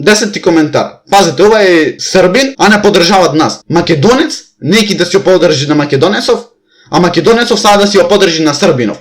10 коментар. Пазите, ова е србин, а не подржават нас. Македонец, неки да се подржи на македонецов, а македонецов сада да си ја подржи на србинов.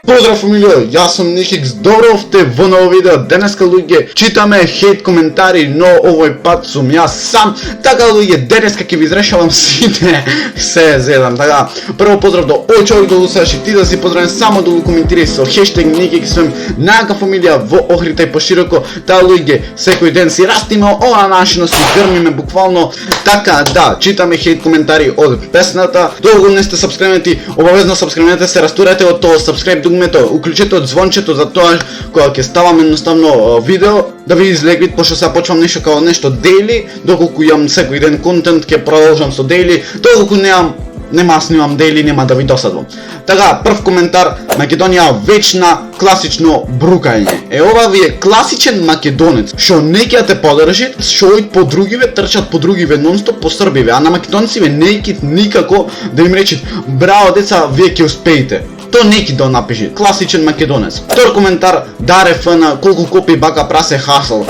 Поздрав фамилија, јас сум Никикс, добро овте во ново видео. Денеска луѓе читаме хейт коментари, но овој пат сум јас сам. Така луѓе, денеска ќе ви изрешавам сите се зедам. Така, прво поздрав до овој човек да го слушаш и ти да си поздравен, само да го коментирај со хештег Никикс, сум најака фамилија во Охрита и пошироко. Таа луѓе, секој ден си растиме ова нашино, си грмиме буквално. Така да, читаме хейт коментари од песната. Доколку не сте сабскрибнати, обавезно сабскрибнете се, растурете од тоа сабскриб дугмето, уклучете од звончето за тоа кога ќе ставам едноставно видео да ви излегвит, пошто сега почвам нешто како нешто дейли, доколку имам секој ден контент ќе продолжам со дейли, доколку нема снимам дейли, нема да ви досадувам. Така, прв коментар, Македонија вечна класично брукање. Ова ви е класичен македонец, што не ќе те подржи, што по другиве трчат по другиве нонстоп по србиве, а на македонциве не ќе никако да им речат браво деца, вие ќе успеете. То неки да напиши, класичен македонец. Втор коментар, Даре ФН, колку копи бака прасе хасал.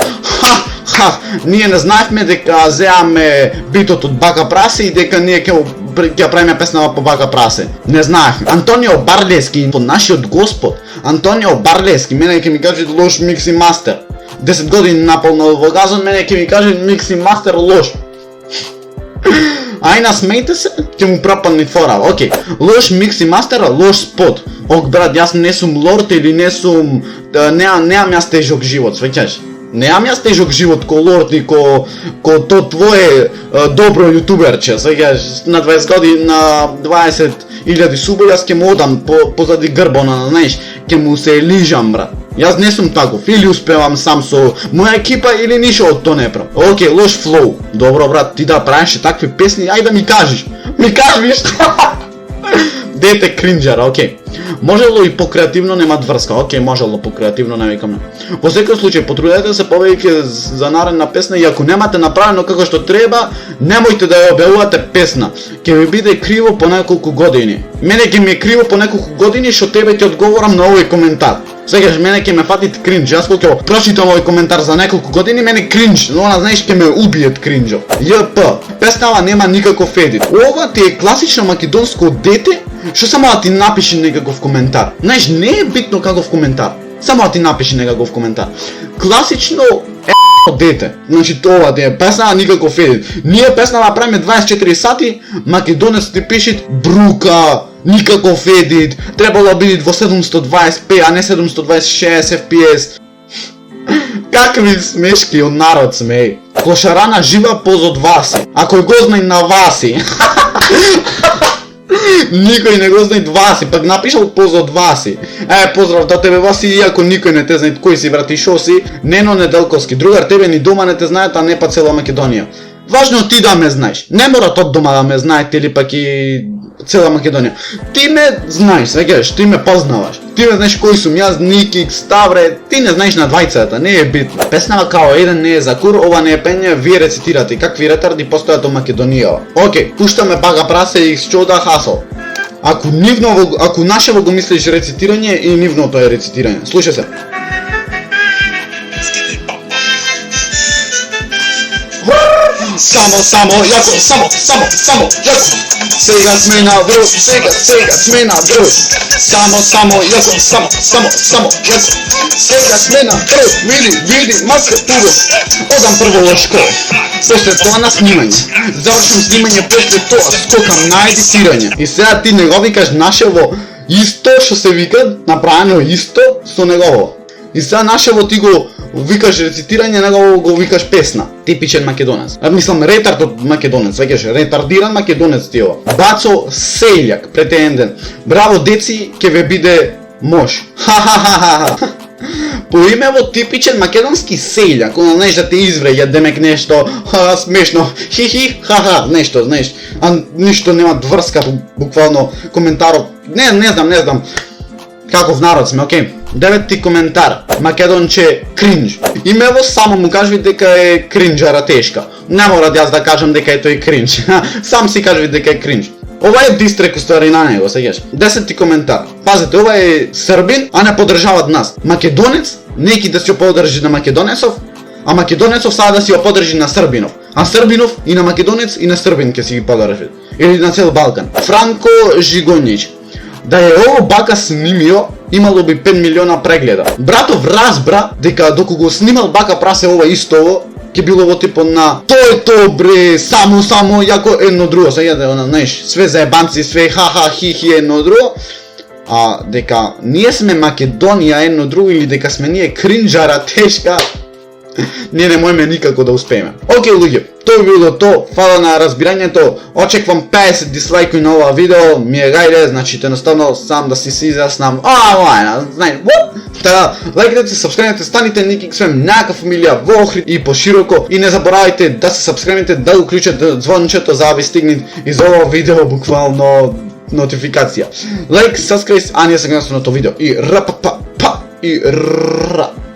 Ние не знаевме дека зеаме битот од бака прасе и дека ние ќе правиме песнава по бака прасе. Не знаевме. Антонио Барлески, по нашиот Господ, Антонио Барлески, мене ќе ми каже лош микс и мастер. 10 години наполно во газон, мене ќе ми каже микс и мастер лош. Ајна смејте се, ќе му пропадне фора. Океј, лош микс и мастер, лош спот. Ок брат, јас не сум лорд или не сум, неам јас тежок живот, свеќаш. Неам јас тежок живот ко лорд и ко то твое добро јутуберче, свеќаш, на 20 години, на 20.000 субо, јас ќе му одам позади грбона, знаеш, ќе му се лижам брат. Јас не сум таков, или успевам сам со моја екипа или ништо од тоа не правам. Океј, лош флоу. Добро брат, ти да правиш такви песни, ајде да ми кажеш. Ми кажеш. Дете кринџар, океј. Можело и покреативно, немат врска. Океј, можело покреативно, не викам не. Во секој случај, потрудете се повеќе за наредна песна и ако немате направено како што треба, немојте да ја објавувате песна. Ќе ви биде криво по неколку години. Мене ќе ми е криво по неколку години што тебе ти одговорам на овој коментар. Сега мене ќе ме фатит кринџ, јас кога ќе прочитам овој коментар за неколку години, мене кринџ, но она знаеш ќе ме убиет кринџов. ЈП, песнава нема никаков едит. Ова ти е класично македонско дете, што само да ти напиши некаков коментар. Знаеш, не е битно каков коментар, само да ти напиши некаков коментар. Класично дете. Значи тоа ти е песна, никаков едит. Ние песна направиме 24 сати, македонец ти пишит брука, никаков едит, требало биде во 720p, а не 726 FPS. Какви смешки од народ смеј. Кошарана жива позад Васи, а кој го знае на Васи. Никој не го знае Васи, пак напишал позад Васи. Поздрав до тебе Васи, иако никој не те знае кој си брат и шо си. Нено Неделковски, другар, тебе ни дома не те знаат, а не па цела Македонија. Важно ти да ме знаеш. Не мора од дома да ме знаете или пак и цела Македонија. Ти ме знаеш, свеќаш, ти ме познаваш. Ти ме знаеш кој сум јас, Никикс, Ставре, ти не знаеш на двајцата, не е битно. Песнава као еден не е за кур, ова не е пење, вие рецитирате. Какви ретарди постојат во Македонија. Океј, пуштаме бага прасе и чода хасол. Ако нашево го мислиш рецитирање, и нивното е рецитирање. Слушај се. Само, јако, само, јако. Сега сме на врв, сега сме на врв. Само, јако, само, јако. Сега сме на врв, види, маска туга. Одам прво во школа, после тоа на снимање. Завршам снимање, после тоа скокам на едитирање. И сега ти не го викаш нашево исто, што се вика, направено исто со негово. И сега нашево ти го викаш рецитирање, него го викаш песна. Типичен македонец. Мислам, ретард македонец, веќе ретардиран македонец ти ова. Бацо Сељак, пред еден ден. Браво деци, ќе ве биде мош. По имево типичен македонски Сељак, она знаеш да те извреја, демек нешто, смешно, хи, нешто, знаеш. А ништо нема врска, буквално коментарот. Не знам. Каков народ сме, окей. Деветти коментар. Македонче кринж. Имево само му кажи дека е кринџара тешка. Не мора јас да кажам дека е тој кринж. Сам си кажи дека е кринж. Ова е дистрек уствари на него, сеќаш. 10-ти коментар. Пазете, ова е србин, а не подржават нас. Македонец, неки да се подржи на македонецов, а македонецов сада да си го подржи на србинов. А србинов и на македонец и на србин ќе си ги подржи. Или на цел Балкан. Франко Жигонјич. Да е ово бака снимио, имало би 5 милиона прегледа. Братов разбра дека докато го снимал бака прасе ова исто ово, ќе било во типо на тој бре, само јако едно друго, сега да знаеш, све заебанци, све ха хи едно друго. А дека ние сме Македонија едно друго или дека сме ние кринџара тешка, ние не можеме никако да успееме. Океј луѓе, тоа било то, фала на разбирањето, очеквам 50 дислайкои на ова видео, ми е гајде, значи едноставно сам да си се изјаснам, знај, Та, лайкнете, сабскрибнете, станите Никик Свем, някаква фамилија во Охрид и пошироко и не заборавајте да се сабскрибнете, да го уклучите звончето за да ви стигне из ова видео буквално нотификација. Лайк, сабскриб, а ние се гледаме на тоа видео и рапапа и